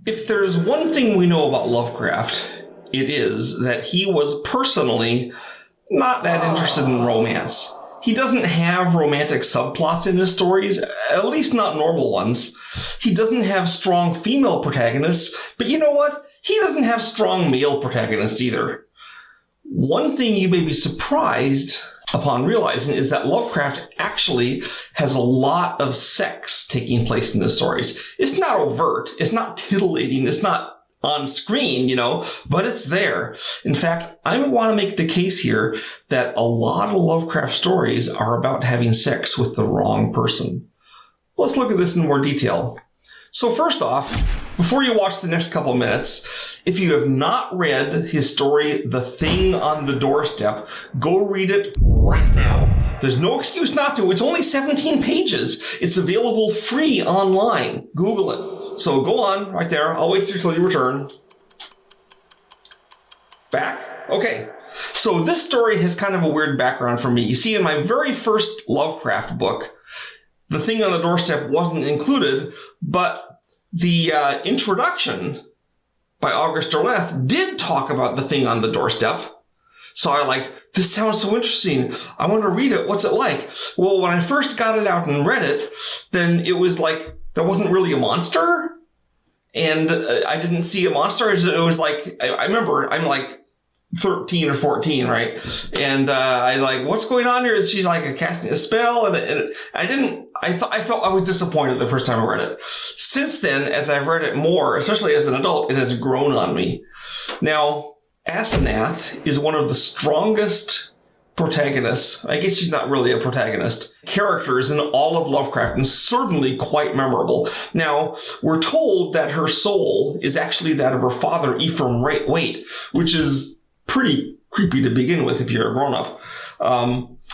If there's one thing we know about Lovecraft, it is that he was personally not that interested in romance. He doesn't have romantic subplots in his stories, at least not normal ones. He doesn't have strong female protagonists, but you know what? He doesn't have strong male protagonists either. One thing you may be surprised upon realizing is that Lovecraft actually has a lot of sex taking place in his stories. It's not overt, it's not titillating, it's not on screen, but it's there. In fact, I want to make the case here that a lot of Lovecraft stories are about having sex with the wrong person. Let's look at this in more detail. So first off, before you watch the next couple minutes, if you have not read his story, The Thing on the Doorstep, go read it right now. There's no excuse not to. It's only 17 pages. It's available free online. Google it. So go on right there. I'll wait until you return. Back? Okay. So this story has kind of a weird background for me. You see, in my very first Lovecraft book, The Thing on the Doorstep wasn't included, but the introduction by August Derleth did talk about The Thing on the Doorstep. So this sounds so interesting. I want to read it. What's it like? Well, when I first got it out and read it, then it was like, there wasn't really a monster. And I didn't see a monster. It was like, I remember I'm like 13 or 14, right? And what's going on here? She's like casting a spell. And I felt I was disappointed the first time I read it. Since then, as I've read it more, especially as an adult, it has grown on me. Now, Asenath is one of the strongest protagonists, I guess she's not really a protagonist, characters in all of Lovecraft, and certainly quite memorable. Now, we're told that her soul is actually that of her father, Ephraim Waite, which is pretty creepy to begin with if you're a grown-up.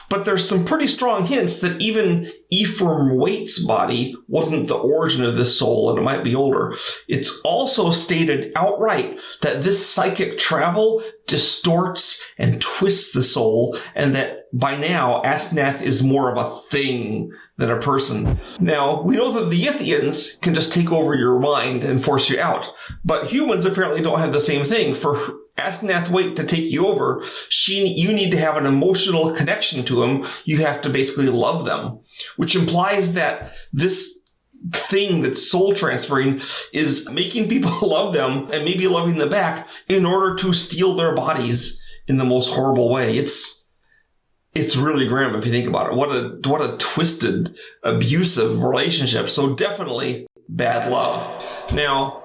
But there's some pretty strong hints that even Ephraim Waite's body wasn't the origin of this soul, and it might be older. It's also stated outright that this psychic travel distorts and twists the soul, and that by now Asenath is more of a thing than a person. Now, we know that the Yithians can just take over your mind and force you out, but humans apparently don't have the same thing. For Asenath Waite to take you over, you need to have an emotional connection to them. You have to basically love them, which implies that this thing that's soul transferring is making people love them and maybe loving them back in order to steal their bodies in the most horrible way. It's really grim if you think about it. What a twisted, abusive relationship. So definitely bad love. Now,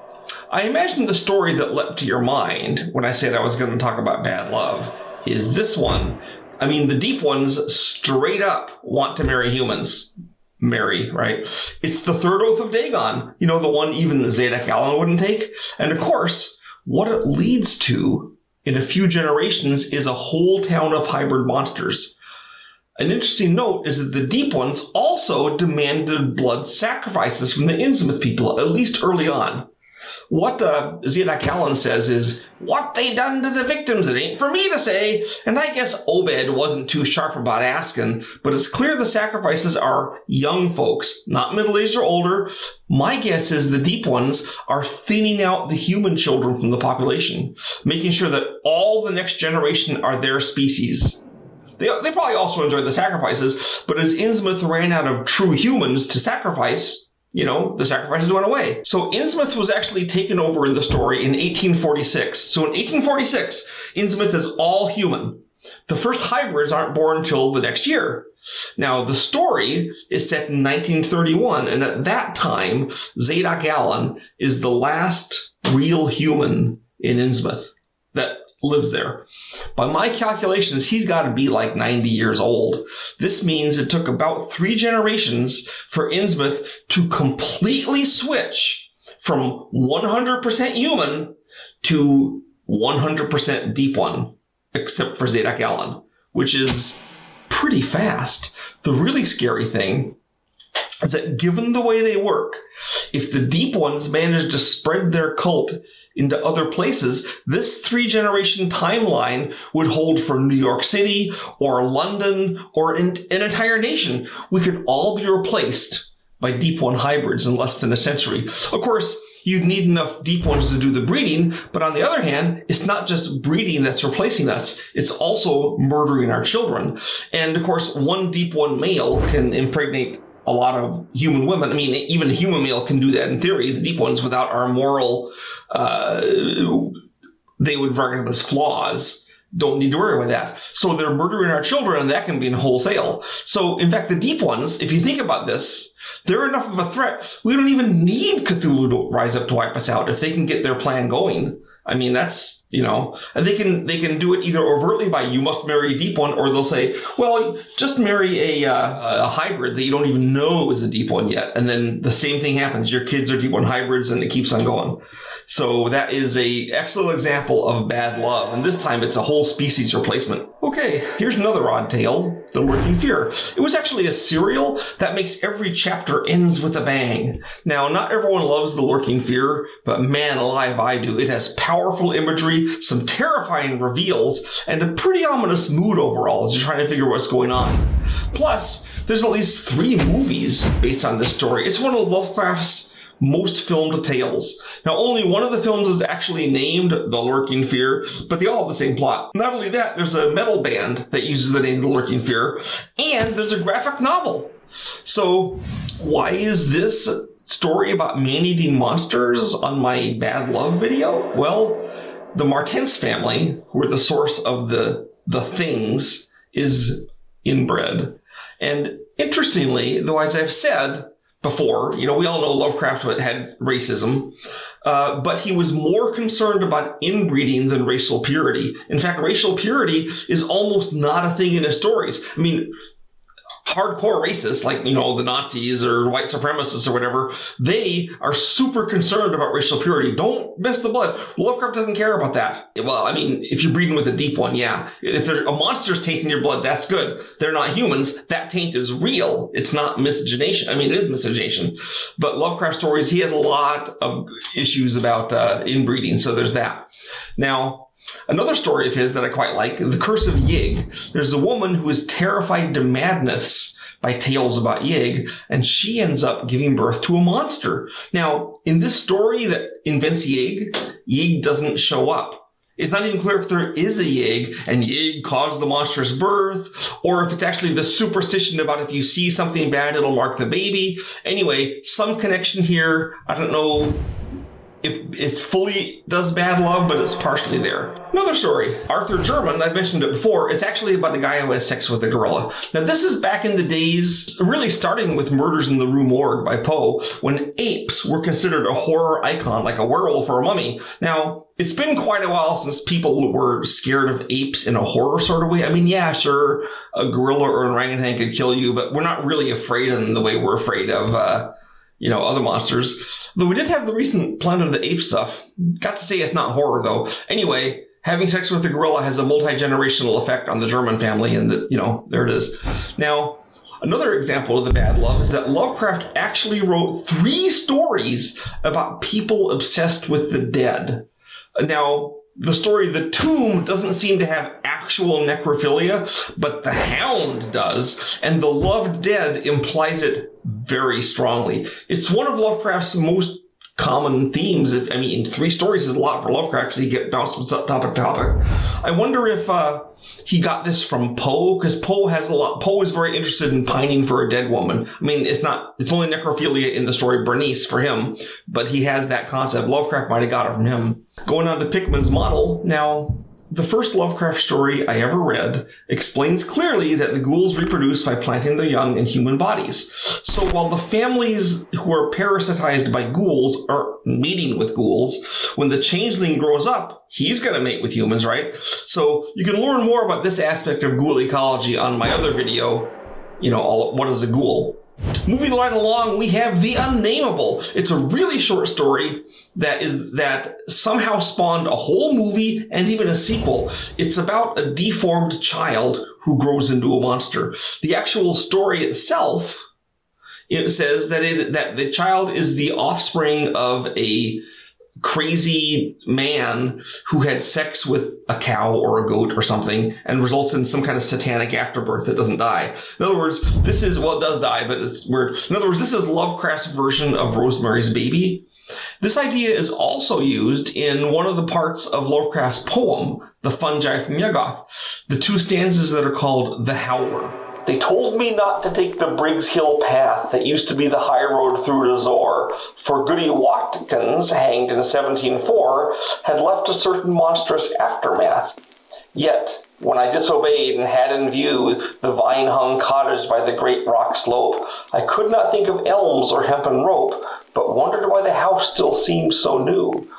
I imagine the story that leapt to your mind when I said I was going to talk about bad love is this one. I mean, the deep ones straight up want to marry humans. Marry, right? It's the third oath of Dagon. The one even the Zadok Allen wouldn't take. And of course, what it leads to in a few generations is a whole town of hybrid monsters. An interesting note is that the deep ones also demanded blood sacrifices from the Insmout people, at least early on. What Zadok Allen says is, what they done to the victims, it ain't for me to say. And I guess Obed wasn't too sharp about asking, but it's clear the sacrifices are young folks, not middle-aged or older. My guess is the deep ones are thinning out the human children from the population, making sure that all the next generation are their species. They probably also enjoyed the sacrifices, but as Innsmouth ran out of true humans to sacrifice, the sacrifices went away. So Innsmouth was actually taken over in the story in 1846. So in 1846, Innsmouth is all human. The first hybrids aren't born until the next year. Now, the story is set in 1931, and at that time, Zadok Allen is the last real human in Innsmouth that lives there. By my calculations, he's got to be like 90 years old. This means it took about 3 generations for Innsmouth to completely switch from 100% human to 100% deep one, except for Zadok Allen, which is pretty fast. The really scary thing is that given the way they work, if the deep ones manage to spread their cult into other places, this 3-generation timeline would hold for New York City or London or an entire nation. We could all be replaced by Deep One hybrids in less than a century. Of course, you'd need enough Deep Ones to do the breeding, but on the other hand, it's not just breeding that's replacing us, it's also murdering our children. And of course, one Deep One male can impregnate a lot of human women. I mean, even a human male can do that in theory. The Deep Ones, without our moral, they would recognize flaws. Don't need to worry about that. So they're murdering our children, and that can be in wholesale. So, in fact, the Deep Ones, if you think about this, they're enough of a threat. We don't even need Cthulhu to rise up to wipe us out if they can get their plan going. I mean, that's, and they can do it either overtly by you must marry a Deep One, or they'll say, well, just marry a hybrid that you don't even know is a Deep One yet. And then the same thing happens. Your kids are Deep One hybrids, and it keeps on going. So that is a excellent example of bad love. And this time it's a whole species replacement. Okay, here's another odd tale, The Lurking Fear. It was actually a serial that makes every chapter ends with a bang. Now, not everyone loves The Lurking Fear, but man alive, I do. It has powerful imagery, some terrifying reveals, and a pretty ominous mood overall as you're trying to figure what's going on. Plus, there's at least 3 movies based on this story. It's one of Lovecraft's most filmed tales. Now, only one of the films is actually named The Lurking Fear, but they all have the same plot. Not only that, there's a metal band that uses the name The Lurking Fear, and there's a graphic novel. So, why is this story about man-eating monsters on my bad love video? Well, the Martens family, who are the source of the things, is inbred. And interestingly, though, as I've said before, we all know Lovecraft had racism, but he was more concerned about inbreeding than racial purity. In fact, racial purity is almost not a thing in his stories. I mean, hardcore racists like, the Nazis or white supremacists or whatever, they are super concerned about racial purity. Don't mess the blood. Lovecraft doesn't care about that. Well, I mean, if you're breeding with a Deep One, yeah. If a monster's tainting your blood, that's good. They're not humans. That taint is real. It's not miscegenation. I mean, it is miscegenation. But Lovecraft stories, he has a lot of issues about inbreeding, so there's that. Now, another story of his that I quite like, The Curse of Yig. There's a woman who is terrified to madness by tales about Yig, and she ends up giving birth to a monster. Now, in this story that invents Yig doesn't show up. It's not even clear if there is a Yig, and Yig caused the monstrous birth, or if it's actually the superstition about if you see something bad, it'll mark the baby. Anyway, some connection here. I don't know if it fully does bad love, but it's partially there. Another story, Arthur German, I've mentioned it before, it's actually about a guy who has sex with a gorilla. Now, this is back in the days, really starting with Murders in the Rue Morgue by Poe, when apes were considered a horror icon, like a werewolf or a mummy. Now, it's been quite a while since people were scared of apes in a horror sort of way. I mean, yeah, sure, a gorilla or an orangutan could kill you, but we're not really afraid of them the way we're afraid of, other monsters. Though we did have the recent Planet of the Apes stuff. Got to say it's not horror, though. Anyway, having sex with a gorilla has a multi-generational effect on the German family, and, there it is. Now, another example of the bad love is that Lovecraft actually wrote 3 stories about people obsessed with the dead. Now, the story The Tomb doesn't seem to have actual necrophilia, but The Hound does, and The Loved Dead implies it very strongly. It's one of Lovecraft's most common themes. 3 stories is a lot for Lovecraft because he gets bounced from topic to topic. I wonder if he got this from Poe, because Poe is very interested in pining for a dead woman. I mean, it's only necrophilia in the story Bernice for him, but he has that concept. Lovecraft might have got it from him. Going on to Pickman's model. Now, the first Lovecraft story I ever read explains clearly that the ghouls reproduce by planting their young in human bodies. So while the families who are parasitized by ghouls are mating with ghouls, when the changeling grows up, he's going to mate with humans, right? So you can learn more about this aspect of ghoul ecology on my other video, what is a ghoul? Moving right along, we have The Unnameable. It's a really short story that somehow spawned a whole movie and even a sequel. It's about a deformed child who grows into a monster. The actual story itself, it says that the child is the offspring of a crazy man who had sex with a cow or a goat or something and results in some kind of satanic afterbirth that doesn't die. In other words, this is, well, it does die, but it's weird. In other words, this is Lovecraft's version of Rosemary's Baby. This idea is also used in one of the parts of Lovecraft's poem, The Fungi from Yuggoth, the two stanzas that are called The Howler. They told me not to take the Briggs Hill path that used to be the high road through to Zor, for Goody Watkins, hanged in 1704, had left a certain monstrous aftermath. Yet, when I disobeyed and had in view the vine-hung cottage by the great rock slope, I could not think of elms or hempen rope, but wondered why the house still seemed so new.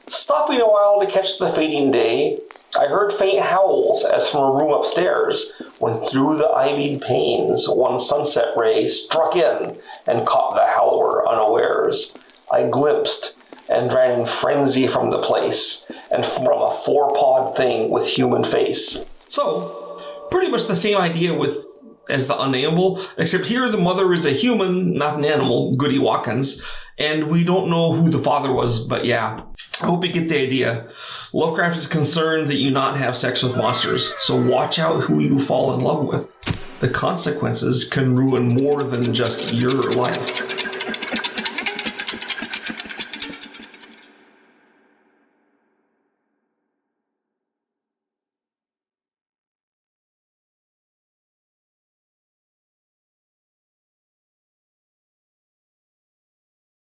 Stopping a while to catch the fading day, I heard faint howls as from a room upstairs, when through the ivied panes one sunset ray struck in and caught the howler unawares. I glimpsed and ran in frenzy from the place, and from a four-pawed thing with human face. So, pretty much the same idea as the Unnameable, except here the mother is a human, not an animal, Goody Watkins, and we don't know who the father was, but yeah. I hope you get the idea. Lovecraft is concerned that you not have sex with monsters, so watch out who you fall in love with. The consequences can ruin more than just your life.